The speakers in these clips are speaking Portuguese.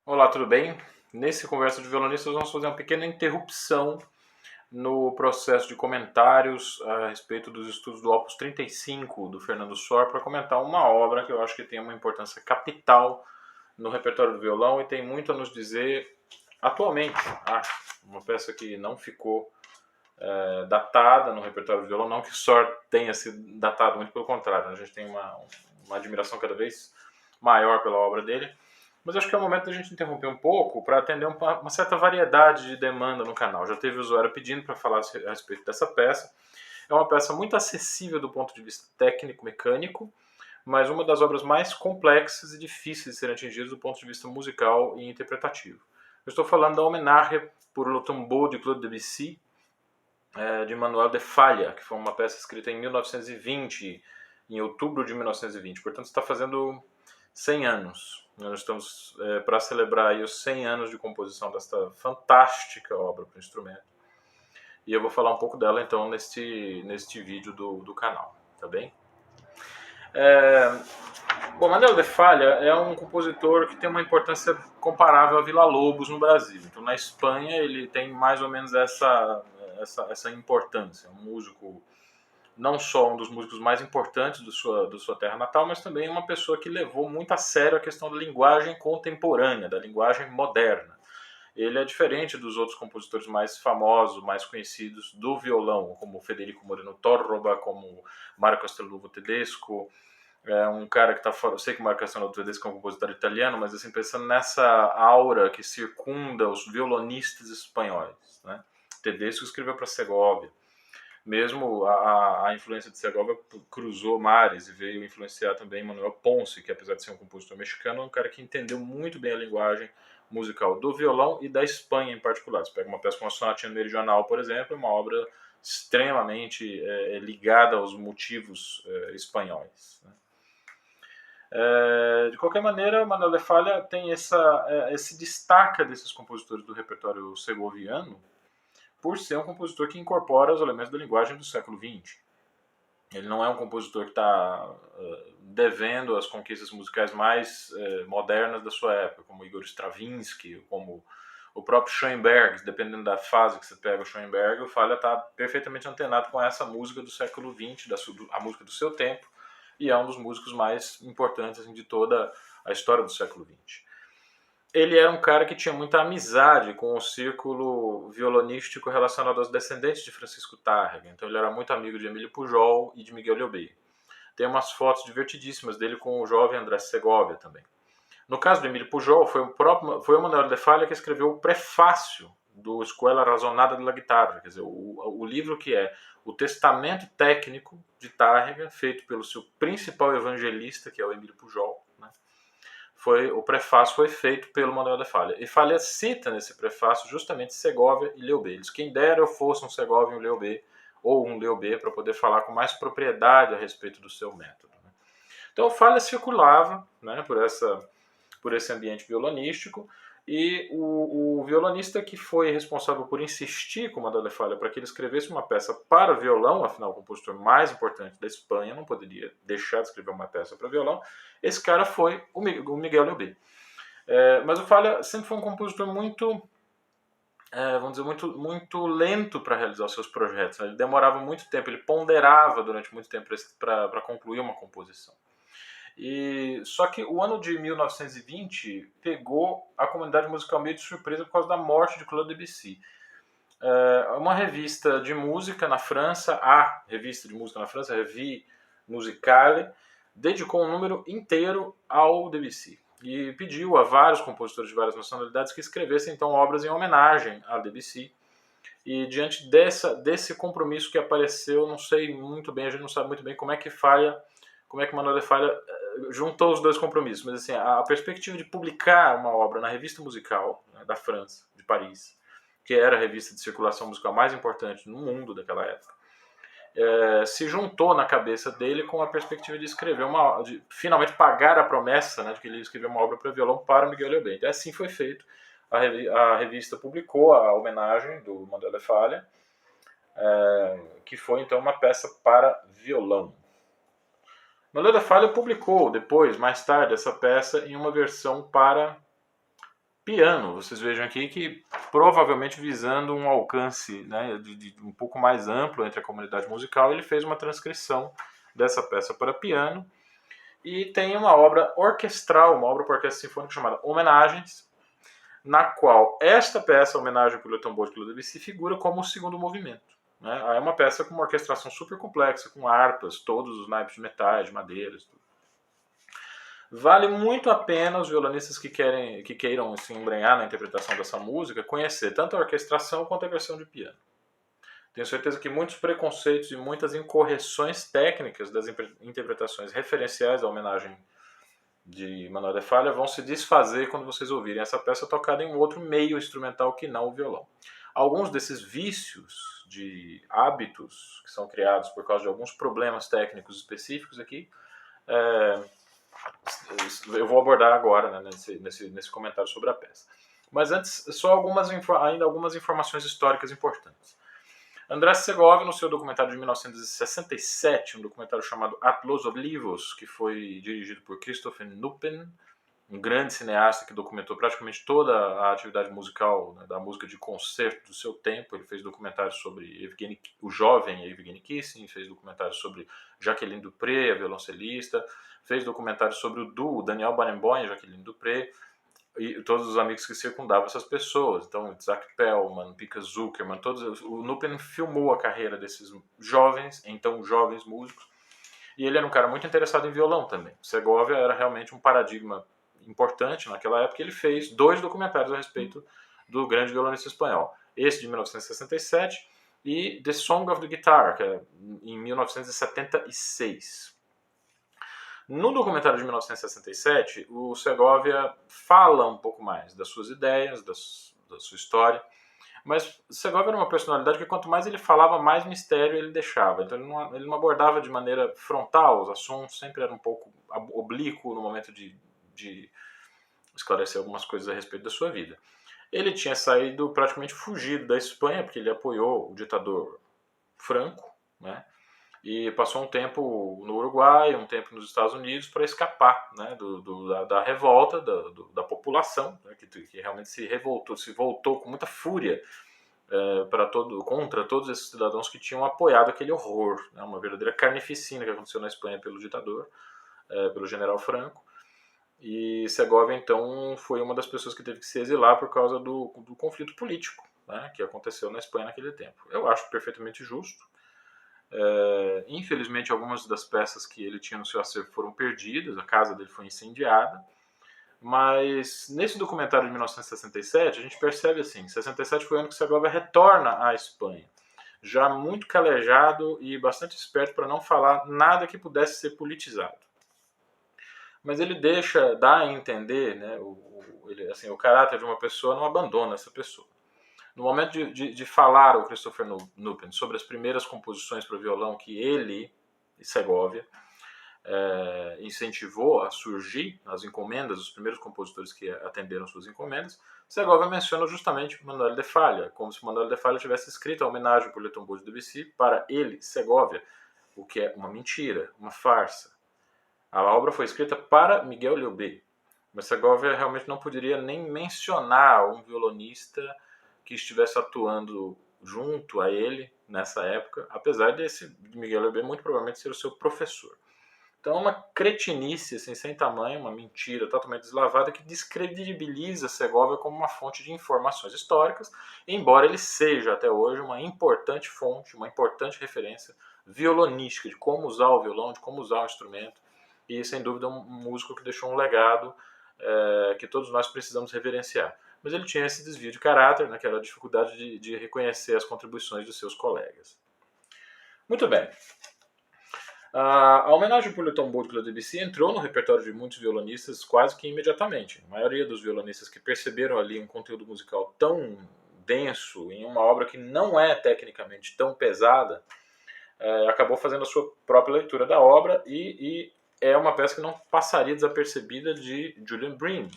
Olá, tudo bem? Nesse Conversa de Violonistas vamos fazer uma pequena interrupção no processo de comentários a respeito dos estudos do Opus 35 do Fernando Sor para comentar uma obra que eu acho que tem uma importância capital no repertório do violão e tem muito a nos dizer atualmente. Acho uma peça que não ficou datada no repertório do violão, não que Sor tenha sido datado, muito pelo contrário, a gente tem uma admiração cada vez maior pela obra dele. Mas acho que é o momento da gente interromper um pouco para atender uma certa variedade de demanda no canal. Já teve usuário pedindo para falar a respeito dessa peça. É uma peça muito acessível do ponto de vista técnico-mecânico, mas uma das obras mais complexas e difíceis de serem atingidas do ponto de vista musical e interpretativo. Eu estou falando da Homenagem pour le tombeau de Claude Debussy, de Manuel de Falla, que foi uma peça escrita em 1920, em outubro de 1920. Portanto, está fazendo 100 anos. Nós estamos para celebrar aí os 100 anos de composição desta fantástica obra para o instrumento. E eu vou falar um pouco dela então neste vídeo do canal, tá bem? Bom, Manuel de Falla é um compositor que tem uma importância comparável a Villa-Lobos no Brasil. Então, na Espanha, ele tem mais ou menos essa importância. Um músico, não só um dos músicos mais importantes do sua terra natal, mas também uma pessoa que levou muito a sério a questão da linguagem contemporânea, da linguagem moderna. Ele é diferente dos outros compositores mais famosos, mais conhecidos do violão, como Federico Moreno Torroba, como Marco Castelluvo Tedesco. É um cara que está fora. Eu sei que o Marco Castelluvo Tedesco é um compositor italiano, mas assim, pensando nessa aura que circunda os violonistas espanhóis, né? Tedesco escreveu para Segovia. Mesmo a influência de Segovia cruzou mares e veio influenciar também Manuel Ponce, que apesar de ser um compositor mexicano, é um cara que entendeu muito bem a linguagem musical do violão e da Espanha em particular. Você pega uma peça como a Sonatina Meridional, por exemplo, é uma obra extremamente ligada aos motivos espanhóis, né? De qualquer maneira, Manuel de Falla tem esse destaca desses compositores do repertório segoviano por ser um compositor que incorpora os elementos da linguagem do século XX. Ele não é um compositor que está devendo as conquistas musicais mais modernas da sua época, como Igor Stravinsky, como o próprio Schoenberg. Dependendo da fase que você pega o Schoenberg, o Falla está perfeitamente antenado com essa música do século XX, a música do seu tempo, e é um dos músicos mais importantes assim, de toda a história do século XX. Ele era um cara que tinha muita amizade com o círculo violonístico relacionado aos descendentes de Francisco Tárrega. Então ele era muito amigo de Emílio Pujol e de Miguel Llobet. Tem umas fotos divertidíssimas dele com o jovem André Segovia também. No caso do Emílio Pujol, foi o Manuel de Falla que escreveu o prefácio do Escuela Razonada de la Guitarra, quer dizer, o livro que é o testamento técnico de Tárrega, feito pelo seu principal evangelista, que é o Emílio Pujol, né? O prefácio foi feito pelo Manuel de Falla. E Falla cita nesse prefácio justamente Segovia e Llobet. Eles, quem dera eu fosse um Segovia e um Llobet, ou um Llobet, para poder falar com mais propriedade a respeito do seu método, né? Então Falla circulava, né, por esse ambiente violonístico, e o violonista que foi responsável por insistir com Manuel de Falla para que ele escrevesse uma peça para violão, afinal o compositor mais importante da Espanha não poderia deixar de escrever uma peça para violão, esse cara foi o Miguel Llobet. Mas o Falla sempre foi um compositor muito, vamos dizer, muito lento para realizar os seus projetos, né? Ele demorava muito tempo, ele ponderava durante muito tempo para concluir uma composição. Só que o ano de 1920 pegou a comunidade musical meio de surpresa por causa da morte de Claude Debussy. Uma revista de música na França, a revista de música na França, Revue Musicale, dedicou um número inteiro ao Debussy e pediu a vários compositores de várias nacionalidades que escrevessem então obras em homenagem a Debussy. E diante desse compromisso que apareceu, não sei muito bem, a gente não sabe muito bem como é que Manuel de Falla juntou os dois compromissos, mas assim, a perspectiva de publicar uma obra na revista musical, né, da França, de Paris, que era a revista de circulação musical mais importante no mundo daquela época, se juntou na cabeça dele com a perspectiva de escrever de finalmente pagar a promessa, né, de que ele ia escrever uma obra para violão para Miguel Llobet. Então, assim foi feito. A revista publicou a homenagem do Manuel de Falla, que foi então uma peça para violão. Manuel de Falla publicou depois, mais tarde, essa peça em uma versão para piano. Vocês vejam aqui que provavelmente visando um alcance, né, de um pouco mais amplo entre a comunidade musical, ele fez uma transcrição dessa peça para piano. E tem uma obra orquestral, uma obra para orquestra sinfônica chamada Homenagens, na qual esta peça, Homenagem para o Tambor de Claude Debussy, figura como o segundo movimento. Né? É uma peça com uma orquestração super complexa, com harpas, todos os naipes de metais, de madeiras. Tudo. Vale muito a pena os violonistas que queiram se embrenhar na interpretação dessa música conhecer tanto a orquestração quanto a versão de piano. Tenho certeza que muitos preconceitos e muitas incorreções técnicas das interpretações referenciais da homenagem de Manuel de Falla vão se desfazer quando vocês ouvirem essa peça tocada em um outro meio instrumental que não o violão. Alguns desses vícios de hábitos que são criados por causa de alguns problemas técnicos específicos aqui, eu vou abordar agora, né, nesse comentário sobre a peça. Mas antes, só ainda algumas informações históricas importantes. Andrés Segovia, no seu documentário de 1967, um documentário chamado At los Olivos, que foi dirigido por Christopher Nupen, um grande cineasta que documentou praticamente toda a atividade musical, né, da música de concerto do seu tempo. Ele fez documentários sobre o jovem Evgeny Kissin, fez documentários sobre Jacqueline Dupré, a violoncelista, fez documentários sobre o duo Daniel Barenboim e Jacqueline Dupré, e todos os amigos que circundavam essas pessoas. Então, Isaac Pellman, Pika Zuckerman, o Nupen filmou a carreira desses jovens músicos, e ele era um cara muito interessado em violão também. Segovia era realmente um paradigma importante naquela época. Ele fez 2 documentários a respeito do grande violonista espanhol. Esse de 1967 e The Song of the Guitar, que é em 1976. No documentário de 1967, o Segovia fala um pouco mais das suas ideias, da sua história, mas Segovia era uma personalidade que quanto mais ele falava, mais mistério ele deixava. Então ele não abordava de maneira frontal os assuntos, sempre era um pouco oblíquo no momento de esclarecer algumas coisas a respeito da sua vida. Ele tinha saído, praticamente fugido da Espanha, porque ele apoiou o ditador Franco, né? E passou um tempo no Uruguai, um tempo nos Estados Unidos para escapar, né, da revolta da população, né, que realmente se voltou com muita fúria contra todos esses cidadãos que tinham apoiado aquele horror, né, uma verdadeira carnificina que aconteceu na Espanha pelo ditador, pelo general Franco. E Segovia, então, foi uma das pessoas que teve que se exilar por causa do conflito político, né, que aconteceu na Espanha naquele tempo. Eu acho perfeitamente justo. Infelizmente, algumas das peças que ele tinha no seu acervo foram perdidas, a casa dele foi incendiada, mas nesse documentário de 1967 a gente percebe assim, 67 foi o ano que Segovia retorna à Espanha, já muito calejado e bastante esperto para não falar nada que pudesse ser politizado. Mas ele dá a entender, né, o caráter de uma pessoa não abandona essa pessoa. No momento de falar o Christopher Nupen sobre as primeiras composições para violão que ele, Segovia, incentivou a surgir nas encomendas, os primeiros compositores que atenderam suas encomendas, Segovia menciona justamente Manuel de Falla, como se Manuel de Falla tivesse escrito a homenagem por Le Tombeau de Debussy para ele, Segovia, o que é uma mentira, uma farsa. A obra foi escrita para Miguel Liobé, mas Segovia realmente não poderia nem mencionar um violonista que estivesse atuando junto a ele nessa época, apesar de Miguel Liobé muito provavelmente ser o seu professor. Então é uma cretinice assim, sem tamanho, uma mentira totalmente deslavada que descredibiliza Segovia como uma fonte de informações históricas, embora ele seja até hoje uma importante fonte, uma importante referência violonística de como usar o violão, de como usar o instrumento, e sem dúvida um músico que deixou um legado que todos nós precisamos reverenciar. Mas ele tinha esse desvio de caráter, né, que era a dificuldade de reconhecer as contribuições dos seus colegas. Muito bem. A homenagem por Le Tombeau de Claude Debussy entrou no repertório de muitos violonistas quase que imediatamente. A maioria dos violonistas que perceberam ali um conteúdo musical tão denso, em uma obra que não é tecnicamente tão pesada, acabou fazendo a sua própria leitura da obra e é uma peça que não passaria desapercebida de Julian Bream.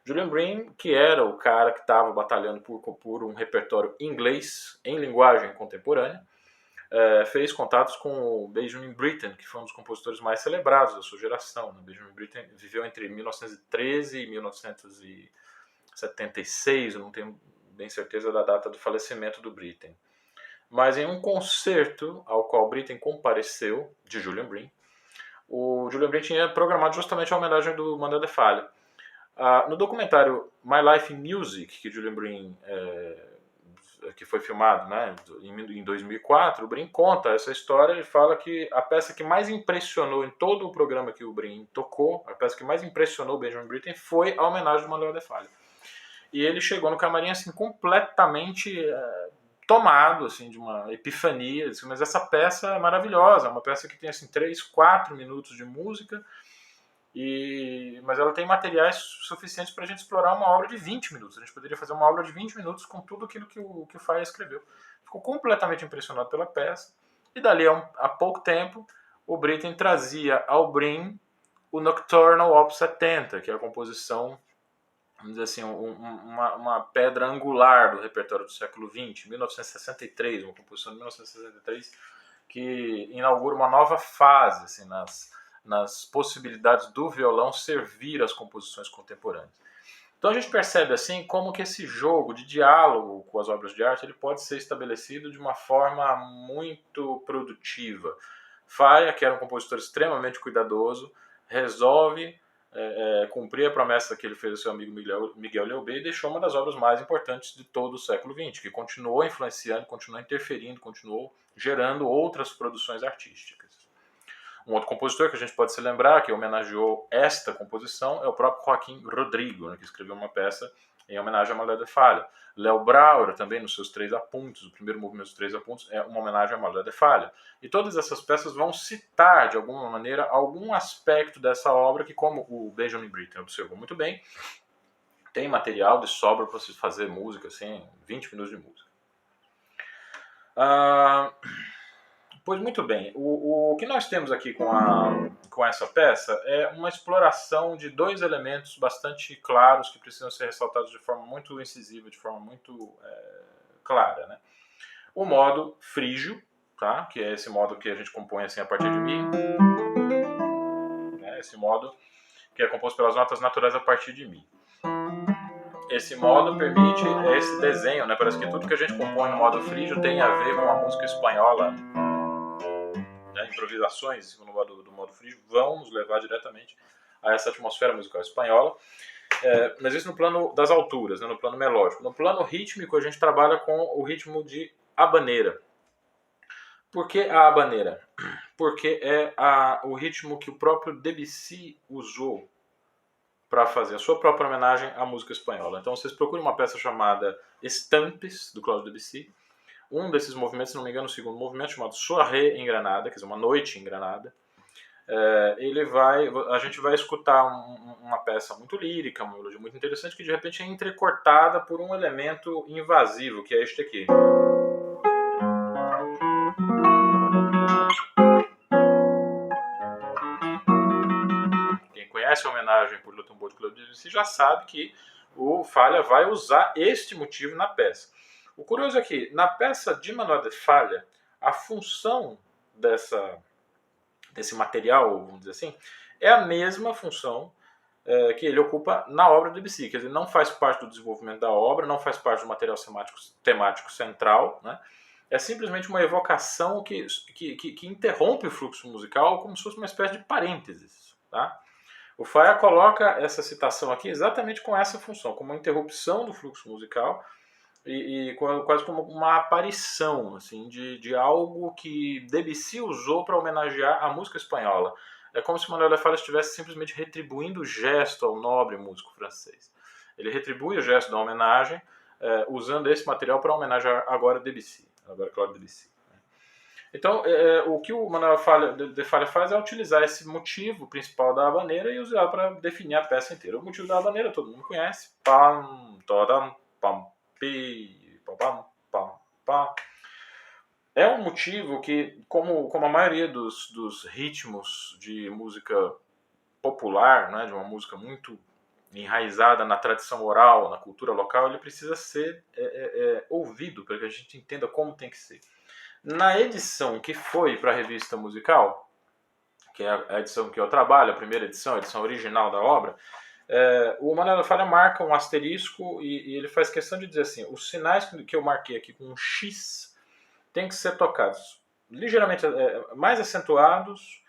Julian Bream, que era o cara que estava batalhando por um repertório inglês em linguagem contemporânea, fez contatos com o Benjamin Britten, que foi um dos compositores mais celebrados da sua geração. O Benjamin Britten viveu entre 1913 e 76, eu não tenho bem certeza da data do falecimento do Britten. Mas em um concerto ao qual o Britten compareceu, de Julian Bream, o Julian Bream tinha programado justamente a homenagem do Manuel de Falla. No documentário My Life in Music, que Julian Bream que foi filmado, né, em 2004, o Bream conta essa história e fala que a peça que mais impressionou em todo o programa que o Bream tocou, a peça que mais impressionou o Benjamin Britten foi a homenagem do Manuel de Falla. E ele chegou no camarim assim completamente tomado assim de uma epifania, disse, mas essa peça é maravilhosa, é uma peça que tem assim 3, 4 minutos de música, mas ela tem materiais suficientes para a gente explorar uma obra de 20 minutos. A gente poderia fazer uma obra de 20 minutos com tudo aquilo que o Falla escreveu. Ficou completamente impressionado pela peça, e dali a pouco tempo o Britten trazia ao Bream o Nocturnal Op. 70, que é a composição, vamos dizer assim, uma pedra angular do repertório do século XX, 1963, uma composição de 1963, que inaugura uma nova fase assim, nas possibilidades do violão servir às composições contemporâneas. Então a gente percebe assim como que esse jogo de diálogo com as obras de arte ele pode ser estabelecido de uma forma muito produtiva. Faia, que era um compositor extremamente cuidadoso, resolve cumprir a promessa que ele fez ao seu amigo Miguel Leobé e deixou uma das obras mais importantes de todo o século XX, que continuou influenciando, continuou interferindo, continuou gerando outras produções artísticas. Um outro compositor que a gente pode se lembrar, que homenageou esta composição, é o próprio Joaquim Rodrigo, né, que escreveu uma peça em homenagem a Manuel de Falla. Léo Brauer, também nos seus 3 apuntes, o primeiro movimento dos 3 apuntes, é uma homenagem a Manuel de Falla. E todas essas peças vão citar, de alguma maneira, algum aspecto dessa obra que, como o Benjamin Britten observou muito bem, tem material de sobra para você fazer música, assim, 20 minutos de música. Pois muito bem, o que nós temos aqui com essa peça é uma exploração de 2 elementos bastante claros que precisam ser ressaltados de forma muito incisiva, de forma muito clara, né? O modo frígio, tá? Que é esse modo que a gente compõe assim a partir de Mi, né? Esse modo que é composto pelas notas naturais a partir de Mi. Esse modo permite esse desenho, né? Parece que tudo que a gente compõe no modo frígio tem a ver com a música espanhola. Improvisações no modo frígio vão nos levar diretamente a essa atmosfera musical espanhola, mas isso no plano das alturas, né, no plano melódico. No plano rítmico a gente trabalha com o ritmo de habaneira. Por que a habaneira? Porque é o ritmo que o próprio Debussy usou para fazer a sua própria homenagem à música espanhola. Então vocês procurem uma peça chamada Estampes, do Claude Debussy. Um desses movimentos, se não me engano, o segundo movimento, chamado Soirée em Granada, quer dizer, uma noite em Granada, a gente vai escutar uma peça muito lírica, uma melodia muito interessante, que de repente é entrecortada por um elemento invasivo, que é este aqui. Quem conhece a homenagem por Le Tombeau de Claude Debussy já sabe que o Falla vai usar este motivo na peça. O curioso é que, na peça de Manuel de Falla, a função desse material, vamos dizer assim, é a mesma função que ele ocupa na obra de Debussy. Quer dizer, não faz parte do desenvolvimento da obra, não faz parte do material temático central, né? É simplesmente uma evocação que interrompe o fluxo musical como se fosse uma espécie de parênteses, tá? O Falla coloca essa citação aqui exatamente com essa função, como uma interrupção do fluxo musical, e quase como uma aparição assim, de algo que Debussy usou para homenagear a música espanhola. É como se Manuel de Falla estivesse simplesmente retribuindo o gesto ao nobre músico francês. Ele retribui o gesto da homenagem usando esse material para homenagear agora Debussy, agora Claude Debussy. Então, o que o Manuel de Falla faz é utilizar esse motivo principal da habaneira e usar para definir a peça inteira. O motivo da habaneira todo mundo conhece. Pam, todam, pam, pi, pam, pam, pam. É um motivo que, como a maioria dos ritmos de música popular, né, de uma música muito enraizada na tradição oral, na cultura local, ele precisa ser ouvido para que a gente entenda como tem que ser. Na edição que foi para a revista musical, que é a edição que eu trabalho, a primeira edição, a edição original da obra, O manual da falha marca um asterisco e ele faz questão de dizer assim, os sinais que eu marquei aqui com um X tem que ser tocados ligeiramente mais acentuados,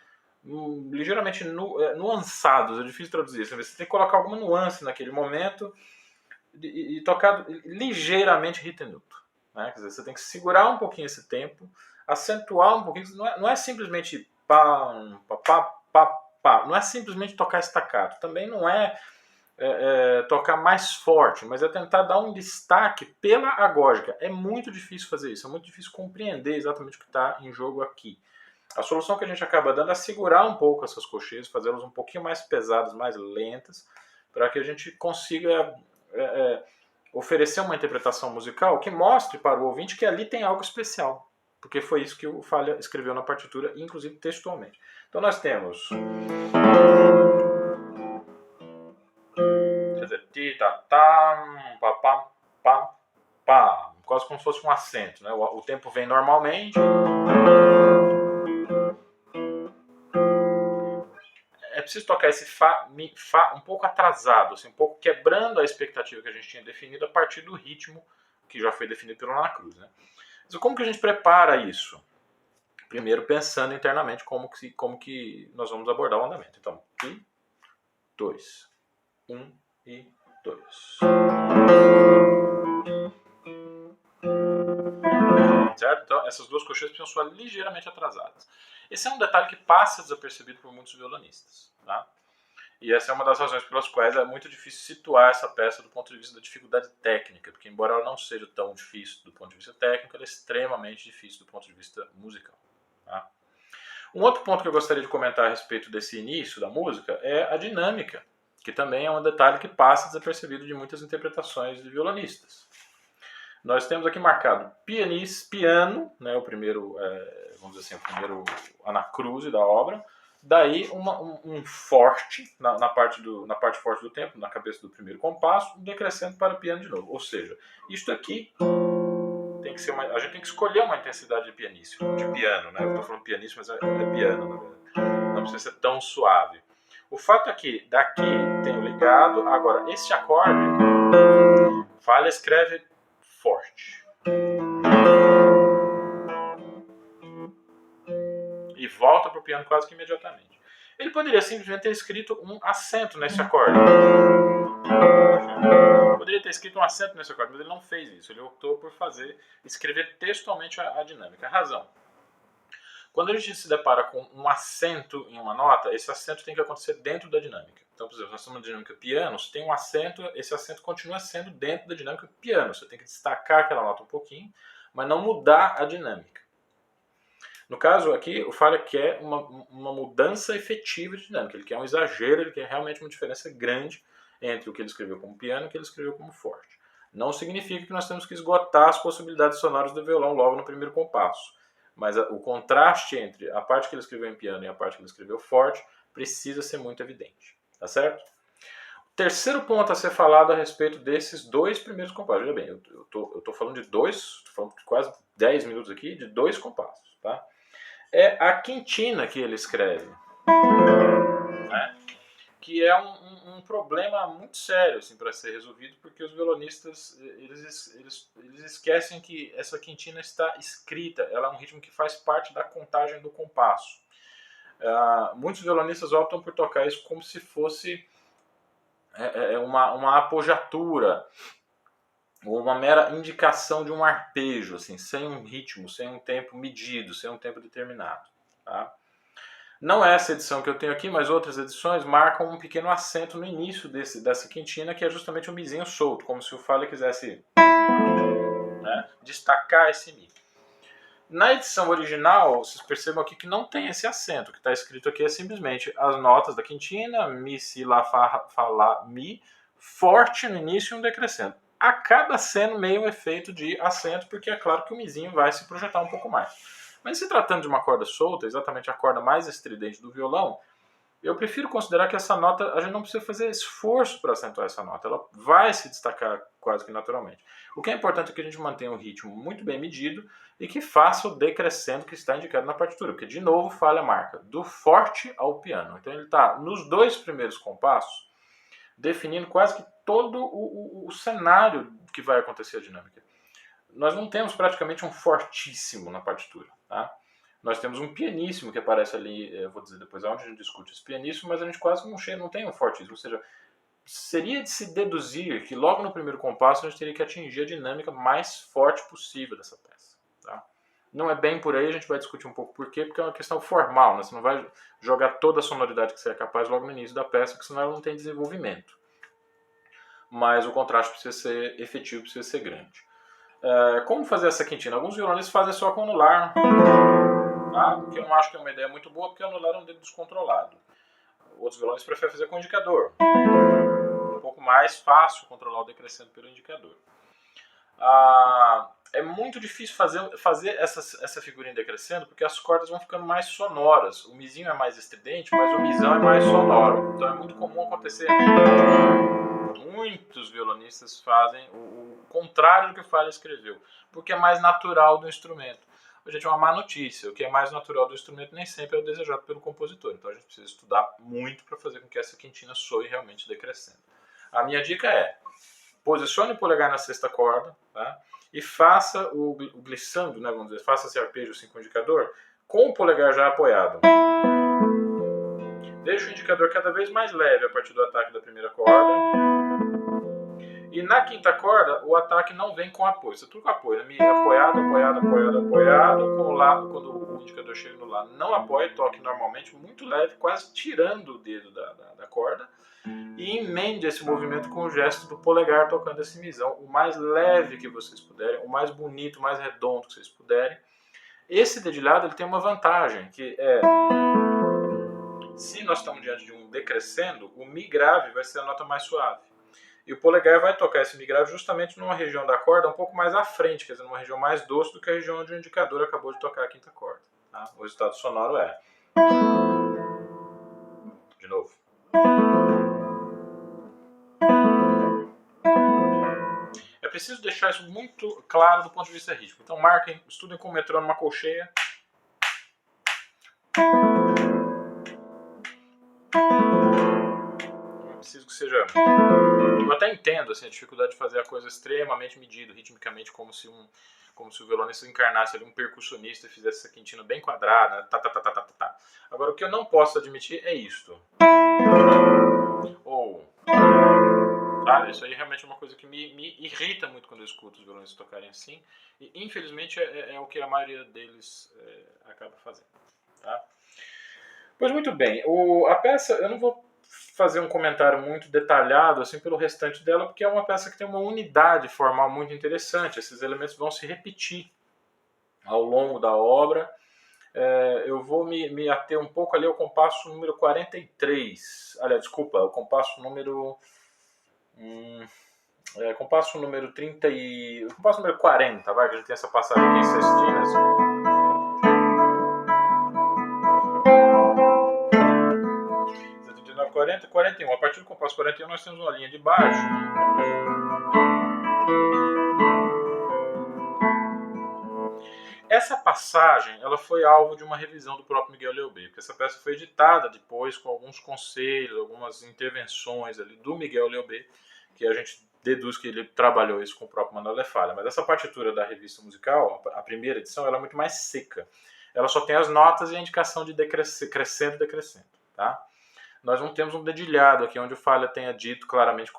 ligeiramente nuançados. É difícil traduzir isso. Você tem que colocar alguma nuance naquele momento e tocado ligeiramente ritenuto. Né? Quer dizer, você tem que segurar um pouquinho esse tempo, acentuar um pouquinho. Não é simplesmente pá, pá, pá, pá, pá. Não é simplesmente tocar staccato. Também não é tocar mais forte, mas é tentar dar um destaque pela agógica. É muito difícil fazer isso, é muito difícil compreender exatamente o que está em jogo aqui. A solução que a gente acaba dando é segurar um pouco essas cocheias, fazê-las um pouquinho mais pesadas, mais lentas, para que a gente consiga oferecer uma interpretação musical que mostre para o ouvinte que ali tem algo especial, porque foi isso que o Falha escreveu na partitura, inclusive textualmente. Então nós temos quase como se fosse um acento, né? O tempo vem normalmente. É preciso tocar esse Fá, Mi, Fá um pouco atrasado, assim, um pouco quebrando a expectativa que a gente tinha definido a partir do ritmo que já foi definido pelo Ana Cruz, né? Mas como que a gente prepara isso? Primeiro pensando internamente como que nós vamos abordar o andamento. Então, 2, 1 e 2. Certo? Então, essas duas cocheias precisam soar ligeiramente atrasadas. Esse é um detalhe que passa desapercebido por muitos violonistas. Tá? E essa é uma das razões pelas quais é muito difícil situar essa peça do ponto de vista da dificuldade técnica, porque embora ela não seja tão difícil do ponto de vista técnico, ela é extremamente difícil do ponto de vista musical. Tá? Um outro ponto que eu gostaria de comentar a respeito desse início da música é a dinâmica, que também é um detalhe que passa desapercebido de muitas interpretações de violonistas. Nós temos aqui marcado piano, né, o primeiro, vamos dizer assim, o primeiro anacruse da obra, daí um forte na parte forte do tempo, na cabeça do primeiro compasso, decrescendo para o piano de novo. Ou seja, isto aqui tem que ser a gente tem que escolher uma intensidade de piano, né? Eu estou falando pianíssimo, mas é piano, na verdade. Não precisa ser tão suave. O fato é que daqui tem o ligado, agora esse acorde, Falha escreve forte. E volta para o piano quase que imediatamente. Ele poderia simplesmente ter escrito um acento nesse acorde. Poderia ter escrito um acento nesse acorde, mas ele não fez isso. Ele optou por escrever textualmente a dinâmica. A razão. Quando a gente se depara com um acento em uma nota, esse acento tem que acontecer dentro da dinâmica. Então, por exemplo, nós estamos na dinâmica piano, se tem um acento, esse acento continua sendo dentro da dinâmica piano. Você tem que destacar aquela nota um pouquinho, mas não mudar a dinâmica. No caso aqui, o Falha quer uma mudança efetiva de dinâmica. Ele quer um exagero, ele quer realmente uma diferença grande entre o que ele escreveu como piano e o que ele escreveu como forte. Não significa que nós temos que esgotar as possibilidades sonoras do violão logo no primeiro compasso. Mas o contraste entre a parte que ele escreveu em piano e a parte que ele escreveu forte precisa ser muito evidente. Tá certo? O terceiro ponto a ser falado a respeito desses dois primeiros compassos. Veja bem, eu tô falando de quase 10 minutos aqui, de dois compassos. Tá? É a quintina que ele escreve. Né? Que é um problema muito sério assim, para ser resolvido, porque os violonistas eles esquecem que essa quintina está escrita, ela é um ritmo que faz parte da contagem do compasso. Muitos violonistas optam por tocar isso como se fosse uma apogiatura, ou uma mera indicação de um arpejo, assim, sem um ritmo, sem um tempo medido, sem um tempo determinado. Tá? Não é essa edição que eu tenho aqui, mas outras edições marcam um pequeno acento no início dessa quintina, que é justamente o mizinho solto, como se o Falha quisesse destacar esse mi. Na edição original, vocês percebam aqui que não tem esse acento. O que está escrito aqui é simplesmente as notas da quintina, mi, si, lá, fá, lá, mi, forte no início e um decrescendo. Acaba sendo meio um efeito de acento, porque é claro que o mizinho vai se projetar um pouco mais. Mas se tratando de uma corda solta, exatamente a corda mais estridente do violão, eu prefiro considerar que essa nota, a gente não precisa fazer esforço para acentuar essa nota, ela vai se destacar quase que naturalmente. O que é importante é que a gente mantenha um ritmo muito bem medido e que faça o decrescendo que está indicado na partitura, porque de novo Falha marca do forte ao piano. Então ele está nos dois primeiros compassos definindo quase que todo o cenário que vai acontecer a dinâmica. Nós não temos praticamente um fortíssimo na partitura, tá? Nós temos um pianíssimo que aparece ali, eu vou dizer depois onde a gente discute esse pianíssimo, mas a gente quase não tem um fortíssimo, ou seja, seria de se deduzir que logo no primeiro compasso a gente teria que atingir a dinâmica mais forte possível dessa peça, tá? Não é bem por aí, a gente vai discutir um pouco por quê, porque é uma questão formal, né? Você não vai jogar toda a sonoridade que você é capaz logo no início da peça, porque senão ela não tem desenvolvimento. Mas o contraste precisa ser efetivo, precisa ser grande. Como fazer essa quintina? Alguns violonistas fazem só com anular, tá? Que eu não acho que é uma ideia muito boa, porque anular é um dedo descontrolado. Outros violonistas preferem fazer com indicador. Um pouco mais fácil controlar o decrescendo pelo indicador. É muito difícil fazer essa figurinha decrescendo, porque as cordas vão ficando mais sonoras. O mizinho é mais estridente, mas o misão é mais sonoro. Então é muito comum acontecer. Muitos violonistas fazem o contrário do que o Falla escreveu, porque é mais natural do instrumento. Gente, é uma má notícia. O que é mais natural do instrumento nem sempre é o desejado pelo compositor. Então a gente precisa estudar muito para fazer com que essa quintina soe realmente decrescendo. A minha dica é: posicione o polegar na sexta corda, tá? E faça o glissando, né, vamos dizer, faça esse arpejo assim com o indicador, com o polegar já apoiado. Deixa o indicador cada vez mais leve a partir do ataque da primeira corda. E na quinta corda, o ataque não vem com apoio. Você tudo com apoio, né? Apoiado, apoiado, apoiado, apoiado. Com o lá, quando o indicador chega no lá, não apoia, toque normalmente, muito leve, quase tirando o dedo da corda. E emende esse movimento com o gesto do polegar tocando esse misão, o mais leve que vocês puderem, o mais bonito, o mais redondo que vocês puderem. Esse dedilhado ele tem uma vantagem, que é, se nós estamos diante de um decrescendo, o Mi grave vai ser a nota mais suave. E o polegar vai tocar esse Mi grave justamente numa região da corda um pouco mais à frente, quer dizer, numa região mais doce do que a região onde o indicador acabou de tocar a quinta corda. Tá? O resultado sonoro é... De novo. É preciso deixar isso muito claro do ponto de vista rítmico. Então marquem, estudem com o metrônomo, uma colcheia. É preciso que seja... Eu até entendo assim, a dificuldade de fazer a coisa extremamente medida, ritmicamente, como se o violonista encarnasse ali um percussionista e fizesse essa quintina bem quadrada, tá, tá, tá, tá, tá, tá. Agora, o que eu não posso admitir é isto. Ou... Tá? Isso aí realmente é uma coisa que me irrita muito quando eu escuto os violonistas tocarem assim. E, infelizmente, é o que a maioria deles acaba fazendo. Tá? Pois muito bem. A peça, eu não vou fazer um comentário muito detalhado assim pelo restante dela, porque é uma peça que tem uma unidade formal muito interessante. Esses elementos vão se repetir ao longo da obra. Eu vou me ater um pouco ali ao compasso número 43. Aliás, desculpa, o compasso número... compasso número 30 e... O compasso número 40, vai, que a gente tem essa passagem aqui em sextinas. Na 40 e 41. A partir do compasso 41 nós temos uma linha de baixo. Essa passagem ela foi alvo de uma revisão do próprio Miguel Leobé, porque essa peça foi editada depois com alguns conselhos, algumas intervenções ali do Miguel Leobé, que a gente deduz que ele trabalhou isso com o próprio Manuel de Falla. Mas essa partitura da revista musical, a primeira edição, ela é muito mais seca. Ela só tem as notas e a indicação de crescendo e decrescendo. Tá? Nós não temos um dedilhado aqui onde o Falla tenha dito claramente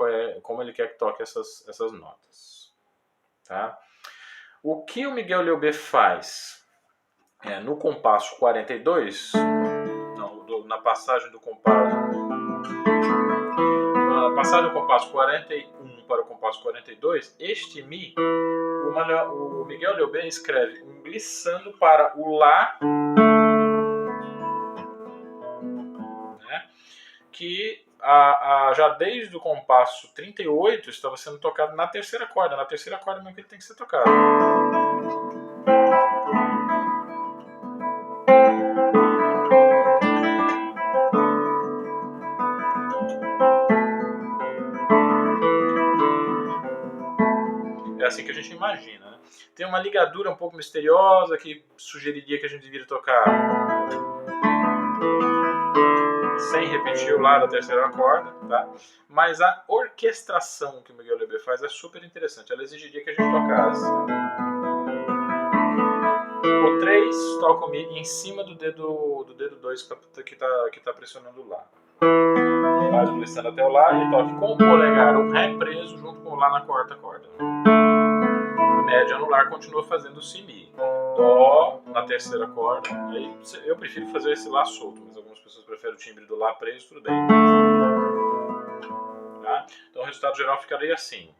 como ele quer que toque essas notas. Tá? O que o Miguel Leobé faz no compasso 42, na passagem do compasso, na passagem do compasso 41 para o compasso 42, este Mi, o Miguel Leobé escreve um glissando para o Lá, né, que já desde o compasso 38 estava sendo tocado na terceira corda mesmo que ele tem que ser tocado. É assim que a gente imagina, né? Tem uma ligadura um pouco misteriosa que sugeriria que a gente deveria tocar sem repetir o lá da terceira corda, tá? Mas a orquestração que o Miguel Leubé faz é super interessante. Ela exigiria que a gente tocasse o 3, toca o Mi em cima do dedo 2 que tá pressionando o Lá. Faz o glissando até o Lá e toque com o polegar o Ré preso junto com o Lá na quarta corda. Médio anular continua fazendo o Si Mi. Dó na terceira corda. Aí eu prefiro fazer esse Lá solto, mas algumas pessoas preferem o timbre do Lá preso, tudo bem. Tá? Então o resultado geral ficaria assim.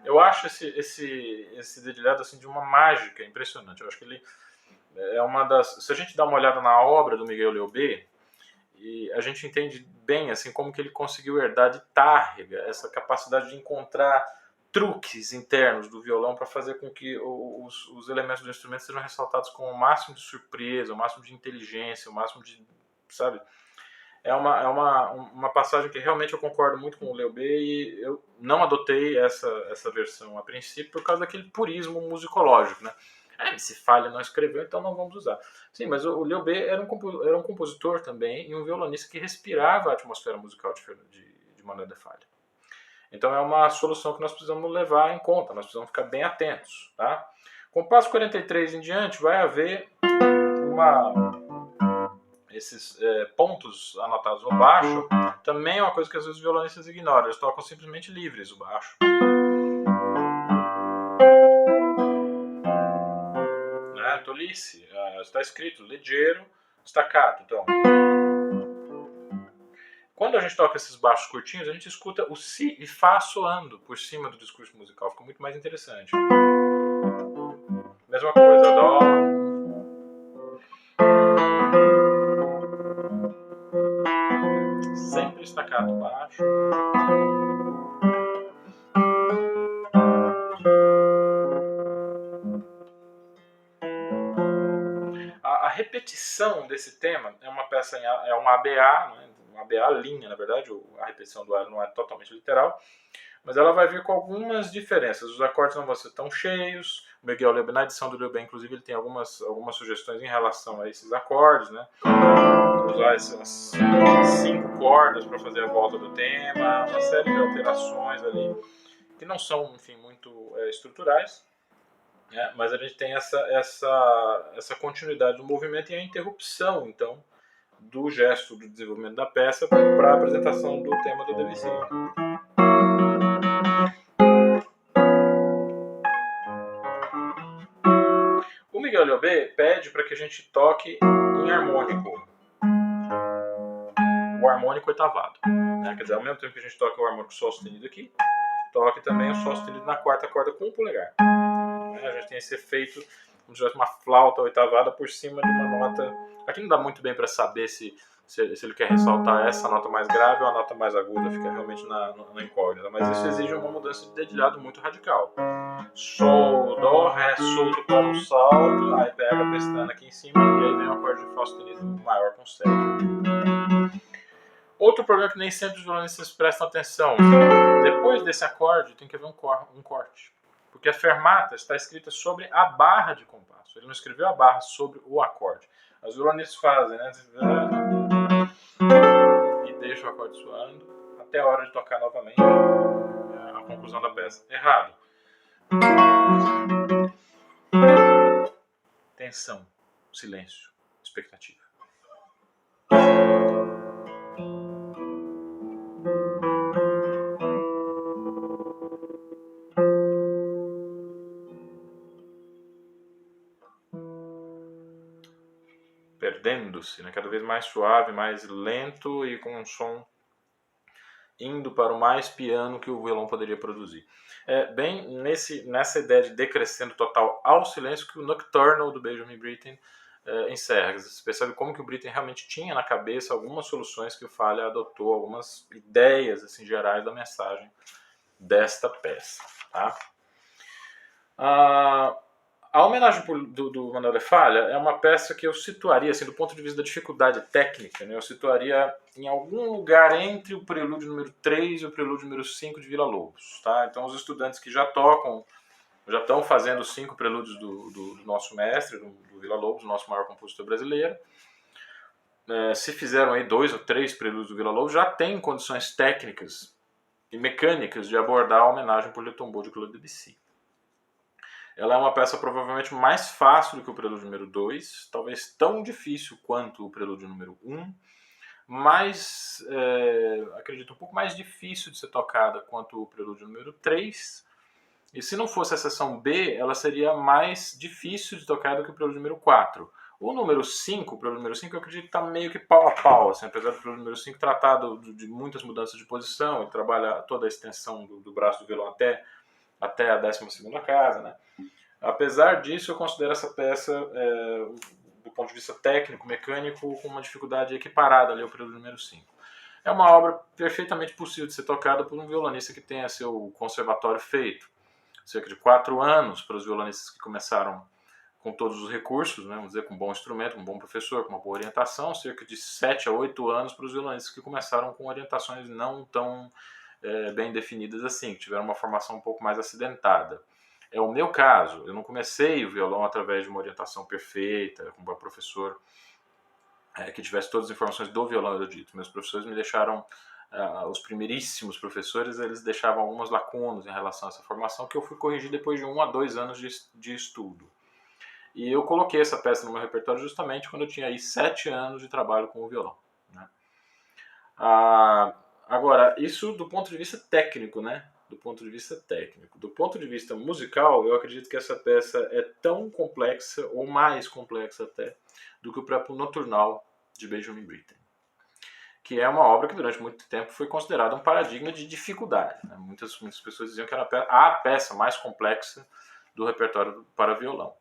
Eu acho esse dedilhado assim, de uma mágica impressionante. Eu acho que ele é uma das... Se a gente dá uma olhada na obra do Miguel Leubé, e a gente entende bem assim, como que ele conseguiu herdar de Tárrega essa capacidade de encontrar truques internos do violão para fazer com que os elementos do instrumento sejam ressaltados com o máximo de surpresa, o máximo de inteligência, o máximo de... sabe? É uma passagem que realmente eu concordo muito com o Leubé e eu não adotei essa versão a princípio por causa daquele purismo musicológico, né? Se falha não escreveu, então não vamos usar. Sim, mas o Leubé era um compositor também e um violonista que respirava a atmosfera musical de Manuel de Falla. Então é uma solução que nós precisamos levar em conta, nós precisamos ficar bem atentos, tá? Com o passo 43 em diante vai haver esses pontos anotados no baixo, também é uma coisa que às vezes os violonistas ignoram, eles tocam simplesmente livres o baixo. Tolice, está escrito ligeiro, staccato. Então, quando a gente toca esses baixos curtinhos, a gente escuta o Si e Fá soando por cima do discurso musical, fica muito mais interessante. Mesma coisa, Dó. Sempre staccato baixo. A repetição desse tema é uma peça é um ABA, né? Uma ABA linha, na verdade, a repetição do ar não é totalmente literal, mas ela vai vir com algumas diferenças. Os acordes não vão ser tão cheios. O Miguel Leubé, na edição do Leubé, inclusive, ele tem algumas sugestões em relação a esses acordes, né? Usar essas 5 cordas para fazer a volta do tema, uma série de alterações ali que não são, enfim, muito estruturais. Mas a gente tem essa continuidade do movimento e a interrupção, então, do gesto do desenvolvimento da peça para a apresentação do tema do Debussy. O Miguel Leubé pede para que a gente toque em harmônico, o harmônico oitavado. Quer dizer, ao mesmo tempo que a gente toca o harmônico sol sustenido aqui, toque também o sol sustenido na quarta corda com o polegar. A gente tem esse efeito como se tivesse uma flauta oitavada por cima de uma nota. Aqui não dá muito bem para saber se ele quer ressaltar essa nota mais grave ou a nota mais aguda, fica realmente na incógnita. Mas isso exige uma mudança de dedilhado muito radical. Sol, Dó, Ré, solto para um salto, aí pega a pestana aqui em cima e aí vem um acorde de Fá sustenido maior com sétima. Outro problema que nem sempre os violonistas prestam atenção. Depois desse acorde tem que haver um corte. Porque a fermata está escrita sobre a barra de compasso. Ele não escreveu a barra sobre o acorde. Os violonistas fazem, né? E deixa o acorde soando até a hora de tocar novamente a conclusão da peça. Errado. Tensão, silêncio, expectativa. Perdendo-se, né? Cada vez mais suave, mais lento e com um som indo para o mais piano que o violão poderia produzir. Bem nessa ideia de decrescendo total ao silêncio que o Nocturnal do Benjamin Britten encerra. Você percebe como que o Britten realmente tinha na cabeça algumas soluções que o Falla adotou, algumas ideias assim, gerais da mensagem desta peça. Tá? A homenagem do Manuel de Falla é uma peça que eu situaria, assim, do ponto de vista da dificuldade técnica, né, eu situaria em algum lugar entre o prelúdio número 3 e o prelúdio número 5 de Villa-Lobos. Tá? Então os estudantes que já tocam já estão fazendo 5 prelúdios do nosso mestre, do Villa-Lobos, nosso maior compositor brasileiro. Se fizeram aí 2 ou 3 prelúdios do Villa-Lobos, já tem condições técnicas e mecânicas de abordar a homenagem por Le Tombeau de Claude Debussy. Ela é uma peça provavelmente mais fácil do que o prelúdio número 2, talvez tão difícil quanto o prelúdio número 1, mas acredito um pouco mais difícil de ser tocada quanto o prelúdio número 3. E se não fosse a seção B, ela seria mais difícil de tocar do que o prelúdio número 4. O número 5, o prelúdio número 5, eu acredito que está meio que pau a pau, assim, apesar do prelúdio número 5 tratar de muitas mudanças de posição, ele trabalha toda a extensão do braço do violão até a 12ª casa, né? Apesar disso, eu considero essa peça, do ponto de vista técnico, mecânico, com uma dificuldade equiparada ali ao prelúdio número 5. É uma obra perfeitamente possível de ser tocada por um violonista que tenha seu conservatório feito. Cerca de 4 anos para os violonistas que começaram com todos os recursos, né, vamos dizer, com um bom instrumento, com um bom professor, com uma boa orientação, cerca de 7 a 8 anos para os violonistas que começaram com orientações não tão bem definidas assim, que tiveram uma formação um pouco mais acidentada. É o meu caso, eu não comecei o violão através de uma orientação perfeita, com um professor que tivesse todas as informações do violão erudito. Meus professores me deixaram, os primeiríssimos professores, eles deixavam algumas lacunas em relação a essa formação que eu fui corrigir depois de 1 a 2 anos de estudo. E eu coloquei essa peça no meu repertório justamente quando eu tinha aí 7 anos de trabalho com o violão, né? Agora, isso do ponto de vista técnico, né? Do ponto de vista técnico. Do ponto de vista musical, eu acredito que essa peça é tão complexa, ou mais complexa até, do que o próprio Nocturnal de Benjamin Britten, que é uma obra que durante muito tempo foi considerada um paradigma de dificuldade, né? Muitas pessoas diziam que era a peça mais complexa do repertório para violão.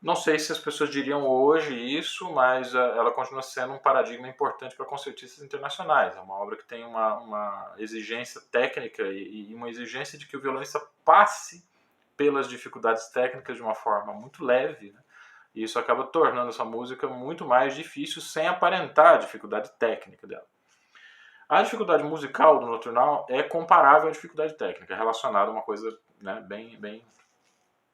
Não sei se as pessoas diriam hoje isso, mas ela continua sendo um paradigma importante para concertistas internacionais. É uma obra que tem uma exigência técnica e uma exigência de que o violonista passe pelas dificuldades técnicas de uma forma muito leve, né? E isso acaba tornando essa música muito mais difícil sem aparentar a dificuldade técnica dela. A dificuldade musical do Nocturnal é comparável à dificuldade técnica, relacionada a uma coisa, né, bem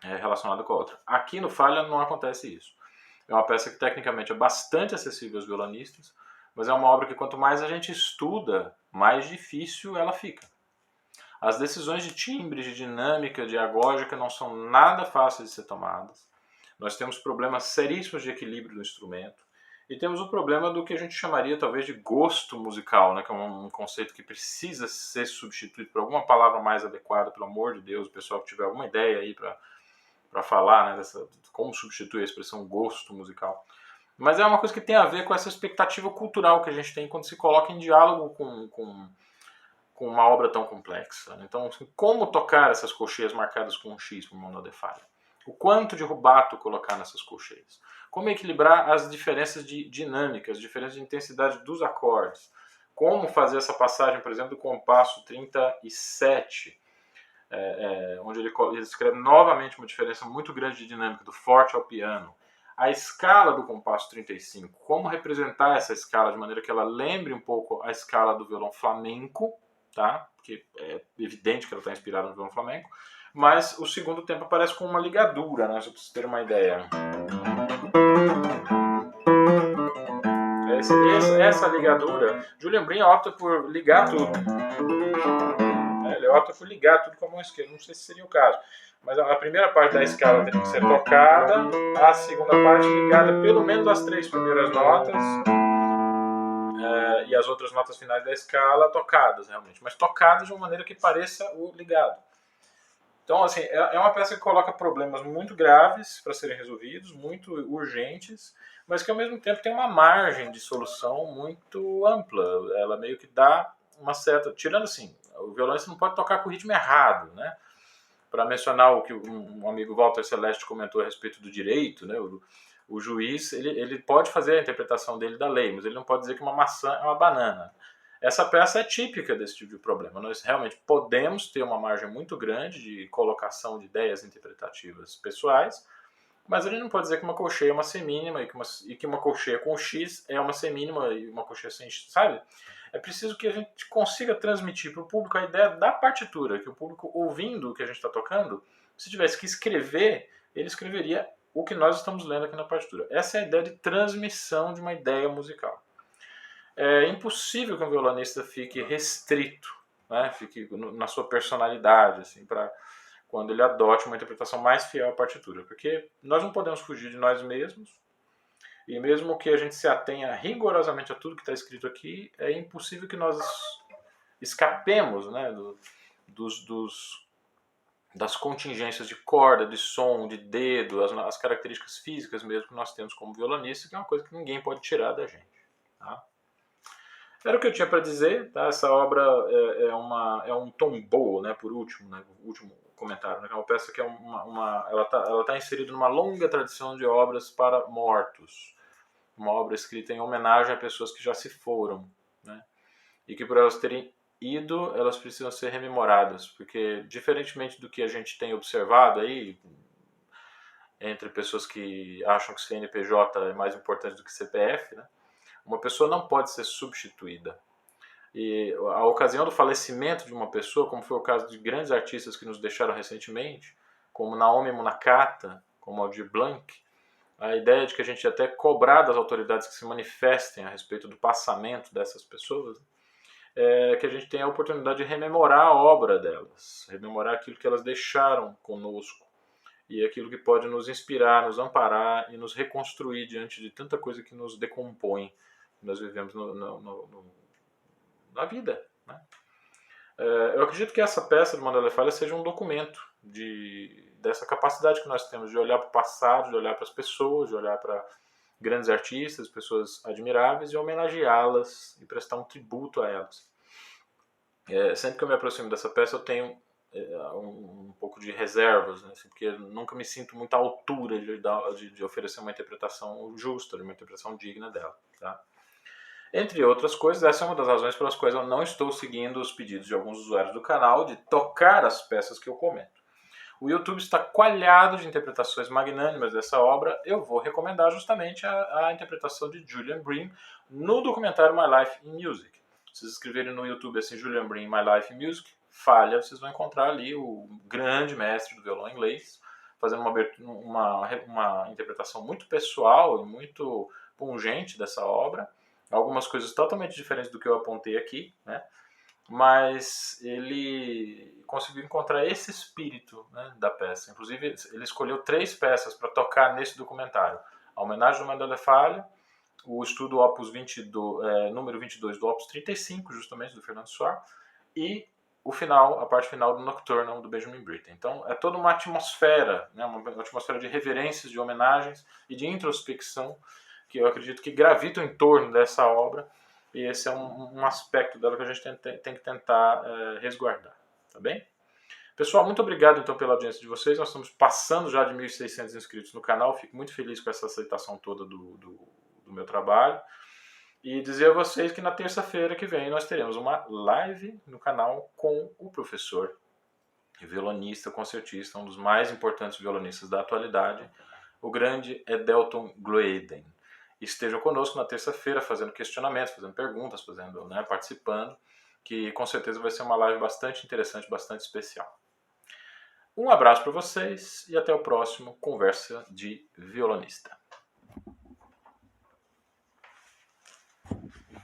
relacionada com a outra. Aqui no Falha não acontece isso. É uma peça que tecnicamente é bastante acessível aos violonistas, mas é uma obra que quanto mais a gente estuda, mais difícil ela fica. As decisões de timbre, de dinâmica, de agógica não são nada fáceis de ser tomadas. Nós temos problemas seríssimos de equilíbrio do instrumento e temos o problema do que a gente chamaria talvez de gosto musical, né, que é um conceito que precisa ser substituído por alguma palavra mais adequada, pelo amor de Deus, o pessoal que tiver alguma ideia aí para falar, né, como substituir a expressão gosto musical. Mas é uma coisa que tem a ver com essa expectativa cultural que a gente tem quando se coloca em diálogo com uma obra tão complexa. Então, assim, como tocar essas colcheias marcadas com um X por mão de falha? O quanto de rubato colocar nessas colcheias? Como equilibrar as diferenças de dinâmicas, as diferenças de intensidade dos acordes? Como fazer essa passagem, por exemplo, do compasso 37, onde ele escreve novamente uma diferença muito grande de dinâmica do forte ao piano. A escala do compasso 35, como representar essa escala de maneira que ela lembre um pouco a escala do violão flamenco, tá? Porque é evidente que ela está inspirada no violão flamenco, mas o segundo tempo aparece com uma ligadura, né? Só para vocês terem uma ideia. Essa ligadura, Julian Brim opta por ligar tudo. Ele opta por ligar tudo com a mão esquerda. Não sei se seria o caso. Mas a primeira parte da escala tem que ser tocada, a segunda parte ligada pelo menos as 3 primeiras notas e as outras notas finais da escala tocadas, realmente. Mas tocadas de uma maneira que pareça o ligado. Então, assim, é uma peça que coloca problemas muito graves para serem resolvidos, muito urgentes, mas que ao mesmo tempo tem uma margem de solução muito ampla. Ela meio que dá uma certa... Tirando assim, o violonista não pode tocar com o ritmo errado, né? Para mencionar o que um amigo Walter Celeste comentou a respeito do direito, né? O juiz ele pode fazer a interpretação dele da lei, mas ele não pode dizer que uma maçã é uma banana. Essa peça é típica desse tipo de problema. Nós realmente podemos ter uma margem muito grande de colocação de ideias interpretativas pessoais, mas ele não pode dizer que uma colcheia é uma semínima e que uma colcheia com X é uma semínima e uma colcheia sem X, sabe? É preciso que a gente consiga transmitir para o público a ideia da partitura, que o público, ouvindo o que a gente está tocando, Se tivesse que escrever, ele escreveria o que nós estamos lendo aqui na partitura. Essa é a ideia de transmissão de uma ideia musical. É impossível que um violonista fique restrito, né? Fique na sua personalidade, assim, para quando ele adote uma interpretação mais fiel à partitura, porque nós não podemos fugir de nós mesmos, e mesmo que a gente se atenha rigorosamente a tudo que está escrito aqui, é impossível que nós escapemos, né, das contingências de corda, de som, de dedo, as características físicas mesmo que nós temos como violonista, que é uma coisa que ninguém pode tirar da gente. Tá? Era o que eu tinha para dizer. Tá? Essa obra é um tombeau, né, por último, né, o último comentário. Né, é uma peça que é ela tá inserida numa longa tradição de obras para mortos. Uma obra escrita em homenagem a pessoas que já se foram. Né, e que por elas terem ido, elas precisam ser rememoradas. Porque, diferentemente do que a gente tem observado aí, entre pessoas que acham que CNPJ é mais importante do que CPF, né, uma pessoa não pode ser substituída. E a ocasião do falecimento de uma pessoa, como foi o caso de grandes artistas que nos deixaram recentemente, como Naomi Munakata, como Aldir Blanc, a ideia de que a gente até cobrar das autoridades que se manifestem a respeito do passamento dessas pessoas, é que a gente tenha a oportunidade de rememorar a obra delas, rememorar aquilo que elas deixaram conosco, e aquilo que pode nos inspirar, nos amparar e nos reconstruir diante de tanta coisa que nos decompõe, que nós vivemos na vida. Né? Eu acredito que essa peça do Mandela Falha seja um documento dessa capacidade que nós temos de olhar para o passado, de olhar para as pessoas, de olhar para grandes artistas, pessoas admiráveis e homenageá-las e prestar um tributo a elas. Sempre que eu me aproximo dessa peça eu tenho um pouco de reservas, né? Porque eu nunca me sinto muito à altura de oferecer uma interpretação justa, de uma interpretação digna dela. Tá? Entre outras coisas, essa é uma das razões pelas quais eu não estou seguindo os pedidos de alguns usuários do canal de tocar as peças que eu comento. O YouTube está coalhado de interpretações magnânimas dessa obra. Eu vou recomendar justamente a interpretação de Julian Bream no documentário My Life in Music. Se vocês escreverem no YouTube assim, Julian Bream, My Life in Music, Falha, vocês vão encontrar ali o grande mestre do violão inglês, fazendo uma interpretação muito pessoal e muito pungente dessa obra. Algumas coisas totalmente diferentes do que eu apontei aqui, né? Mas ele conseguiu encontrar esse espírito, né, da peça. Inclusive, ele escolheu 3 peças para tocar nesse documentário. A homenagem do Mandela Falha, o estudo Opus 22, número 22 do Opus 35, justamente, do Fernando Soar, e a parte final do Nocturnal, do Benjamin Britten. Então, é toda uma atmosfera, né, uma atmosfera de reverências, de homenagens e de introspecção, que eu acredito que gravitam em torno dessa obra, e esse é um aspecto dela que a gente tem que tentar resguardar, tá bem? Pessoal, muito obrigado então pela audiência de vocês, nós estamos passando já de 1.600 inscritos no canal, fico muito feliz com essa aceitação toda do meu trabalho, e dizer a vocês que na terça-feira que vem nós teremos uma live no canal com o professor, violonista, concertista, um dos mais importantes violonistas da atualidade, o grande Edelton Gloeden. Estejam conosco na terça-feira fazendo questionamentos, fazendo perguntas, participando, que com certeza vai ser uma live bastante interessante, bastante especial. Um abraço para vocês e até o próximo Conversa de Violonista.